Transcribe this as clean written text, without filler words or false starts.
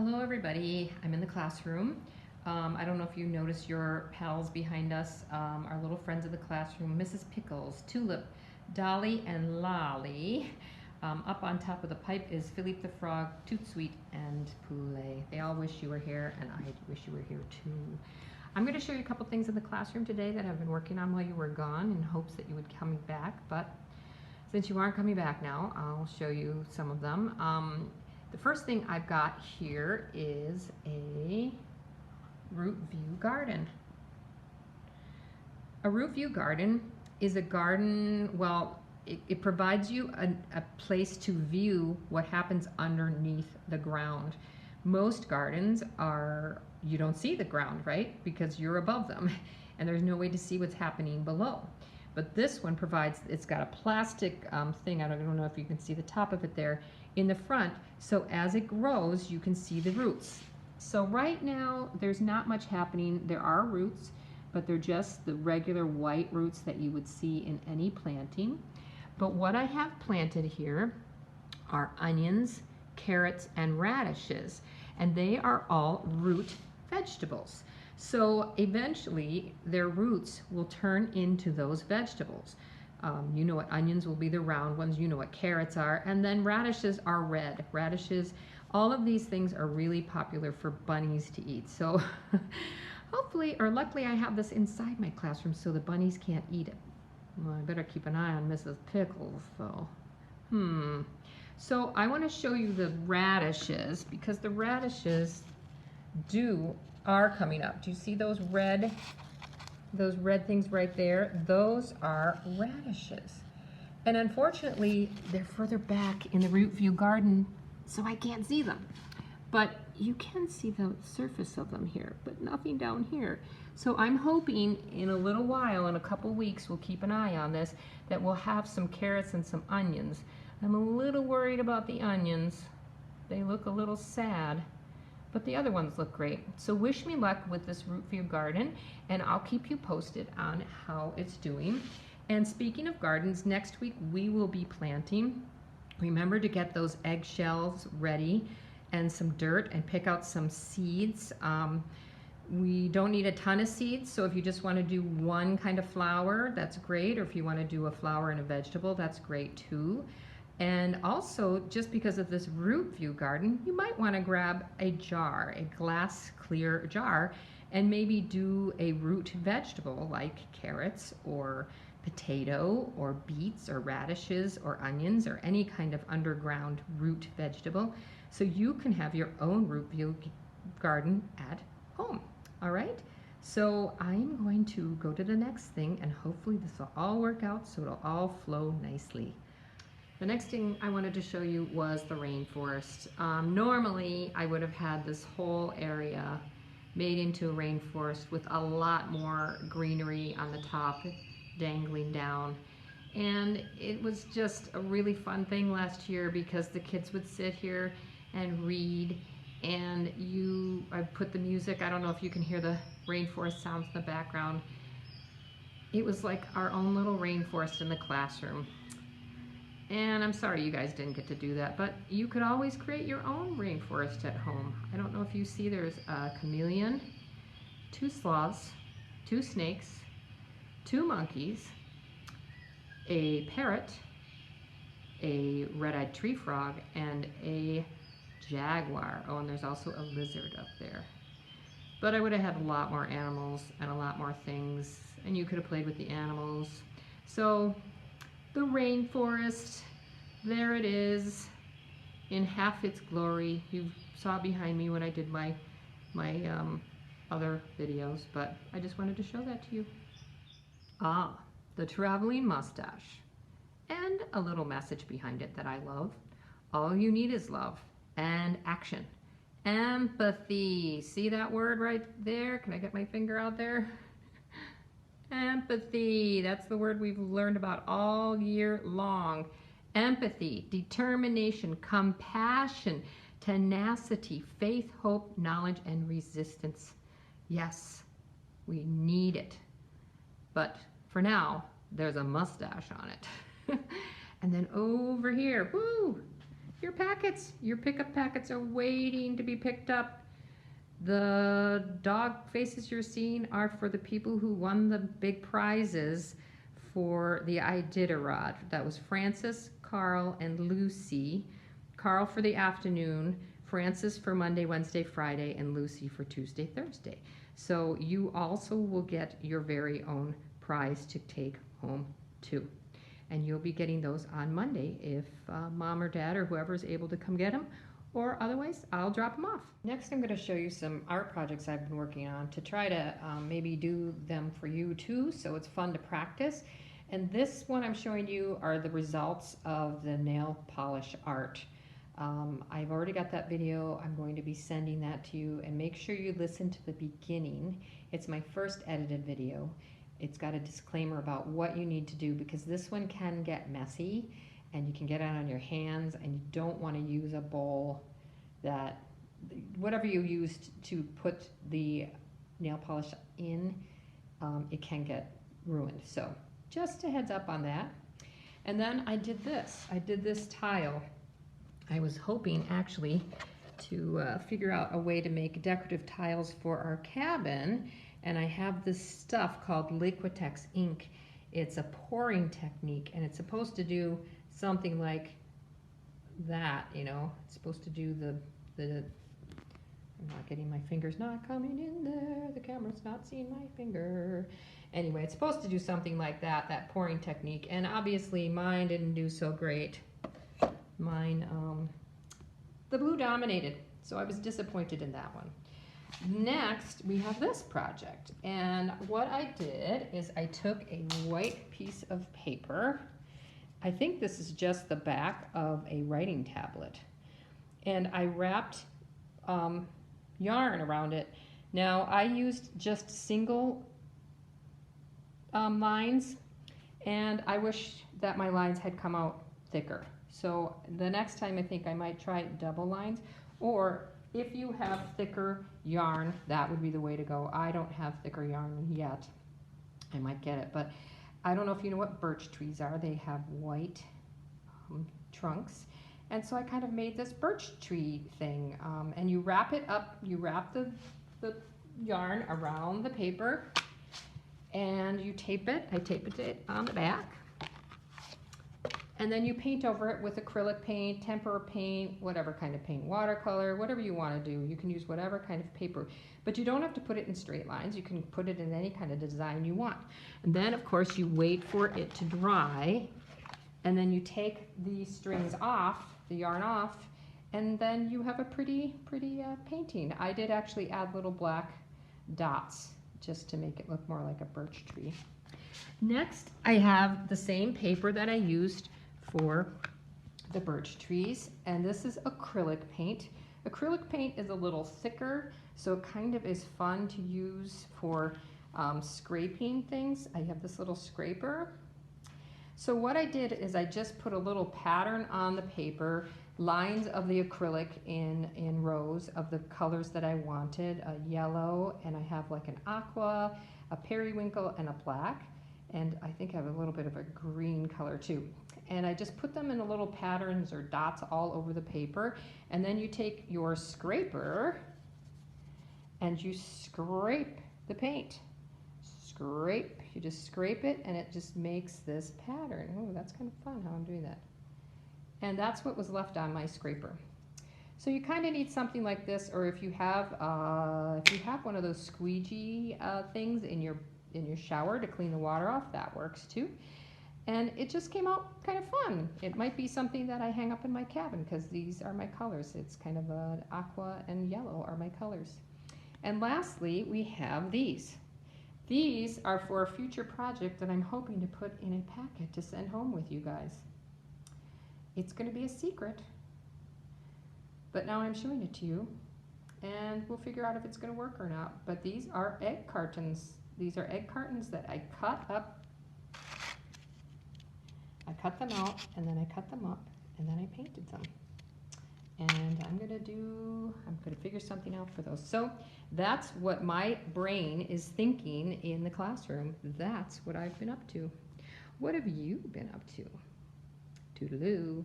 Hello everybody, I'm in the classroom. I don't know if you noticed your pals behind us, our little friends of the classroom, Mrs. Pickles, Tulip, Dolly, and Lolly. Up on top of the pipe is Philippe the Frog, Toot Sweet, and Poulet. They all wish you were here, and I wish you were here too. I'm going to show you a couple things in the classroom today that I've been working on while you were gone in hopes that you would come back, but since you aren't coming back now, I'll show you some of them. The first thing I've got here is a root view garden. A root view garden is a garden, well, it provides you a place to view what happens underneath the ground. Most gardens are, you don't see the ground, right? Because you're above them and there's no way to see what's happening below. But this one provides, it's got a plastic thing, I don't know if you can see the top of it there, in the front, so as it grows you can see the roots. So right now there's not much happening. There are roots, but they're just the regular white roots that you would see in any planting. But what I have planted here are onions, carrots, and radishes, and they are all root vegetables. So eventually their roots will turn into those vegetables. You know what onions will be, the round ones, you know what carrots are, and then radishes are red. Radishes, all of these things are really popular for bunnies to eat. So hopefully, or luckily, I have this inside my classroom so the bunnies can't eat it. Well, I better keep an eye on Mrs. Pickles, though. So I want to show you the radishes, because the radishes are coming up. Do you see those red things right there? Those are radishes. And unfortunately, they're further back in the root view garden, so I can't see them. But you can see the surface of them here, but nothing down here. So I'm hoping in a little while, in a couple weeks, we'll keep an eye on this, that we'll have some carrots and some onions. I'm a little worried about the onions. They look a little sad, but the other ones look great. So wish me luck with this root view garden, and I'll keep you posted on how it's doing. And speaking of gardens, next week we will be planting. Remember to get those eggshells ready and some dirt, and pick out some seeds. We don't need a ton of seeds, so if you just want to do one kind of flower, that's great. Or if you want to do a flower and a vegetable, that's great too. And also, just because of this root view garden, you might want to grab a jar, a glass clear jar, and maybe do a root vegetable like carrots or potato or beets or radishes or onions or any kind of underground root vegetable, so you can have your own root view garden at home. All right, so I'm going to go to the next thing, and hopefully this will all work out so it'll all flow nicely. The next thing I wanted to show you was the rainforest. Normally I would have had this whole area made into a rainforest with a lot more greenery on the top dangling down. And it was just a really fun thing last year because the kids would sit here and read, and I put the music, I don't know if you can hear the rainforest sounds in the background. It was like our own little rainforest in the classroom. And I'm sorry you guys didn't get to do that, but you could always create your own rainforest at home. I don't know if you see, there's a chameleon, 2 sloths, 2 snakes, 2 monkeys, a parrot, a red-eyed tree frog, and a jaguar. Oh, and there's also a lizard up there. But I would have had a lot more animals and a lot more things, and you could have played with the animals. So the rainforest, there it is in half its glory. You saw behind me when I did my other videos, but I just wanted to show that to you. Ah, the traveling mustache, and a little message behind it that I love. All you need is love and action. Empathy. See that word right there? Can I get my finger out there? Empathy. That's the word we've learned about all year long. Empathy, determination, compassion, tenacity, faith, hope, knowledge, and resistance. Yes, we need it. But for now, there's a mustache on it. And then over here, woo, your packets. Your pickup packets are waiting to be picked up. The dog faces you're seeing are for the people who won the big prizes for the Iditarod. That was Francis, Carl, and Lucy. Carl for the afternoon, Francis for Monday, Wednesday, Friday, and Lucy for Tuesday, Thursday. So you also will get your very own prize to take home too. And you'll be getting those on Monday if mom or dad or whoever is able to come get them, or otherwise I'll drop them off. Next, I'm going to show you some art projects I've been working on to try to maybe do them for you too, so it's fun to practice. And this one I'm showing you are the results of the nail polish art. I've already got that video. I'm going to be sending that to you, and make sure you listen to the beginning. It's my first edited video. It's got a disclaimer about what you need to do, because this one can get messy and you can get it on your hands, and you don't want to use a bowl that, whatever you used to put the nail polish in, it can get ruined. So just a heads up on that. And then I did this tile. I was hoping actually to figure out a way to make decorative tiles for our cabin, and I have this stuff called Liquitex ink. It's a pouring technique, and it's supposed to do something like that, you know. It's supposed to do the I'm not getting, my finger's not coming in there, the camera's not seeing my finger. Anyway, it's supposed to do something like that, that pouring technique, and obviously mine didn't do so great. Mine, the blue dominated, so I was disappointed in that one. Next, we have this project, and what I did is I took a white piece of paper. I think this is just the back of a writing tablet, and I wrapped yarn around it. Now, I used just single lines, and I wish that my lines had come out thicker. So the next time I think I might try double lines, or if you have thicker yarn, that would be the way to go. I don't have thicker yarn yet. I might get it, but I don't know if you know what birch trees are. They have white trunks, and so I kind of made this birch tree thing, and you wrap it up, you wrap the yarn around the paper, and you tape it. I taped it on the back. And then you paint over it with acrylic paint, tempera paint, whatever kind of paint, watercolor, whatever you want to do. You can use whatever kind of paper, but you don't have to put it in straight lines. You can put it in any kind of design you want. And then, of course, you wait for it to dry, and then you take the strings off, the yarn off, and then you have a pretty painting. I did actually add little black dots just to make it look more like a birch tree. Next, I have the same paper that I used for the birch trees, and this is acrylic paint. Acrylic paint is a little thicker, so it kind of is fun to use for scraping things. I have this little scraper. So what I did is I just put a little pattern on the paper, lines of the acrylic in rows of the colors that I wanted, a yellow, and I have like an aqua, a periwinkle, and a black. And I think I have a little bit of a green color too. And I just put them in a little patterns or dots all over the paper. And then you take your scraper and you scrape the paint. Scrape, you just scrape it, and it just makes this pattern. Oh, that's kind of fun how I'm doing that. And that's what was left on my scraper. So you kind of need something like this, or if you have one of those squeegee things in your shower to clean the water off, that works too. And it just came out kind of fun. It might be something that I hang up in my cabin, because these are my colors. It's kind of an aqua and yellow are my colors. And lastly, we have these. These are for a future project that I'm hoping to put in a packet to send home with you guys. It's going to be a secret, but now I'm showing it to you, and we'll figure out if it's going to work or not. But these are egg cartons. These are egg cartons that I cut up. I cut them out, and then I cut them up, and then I painted them. And I'm going to figure something out for those. So that's what my brain is thinking in the classroom. That's what I've been up to. What have you been up to? Toodaloo.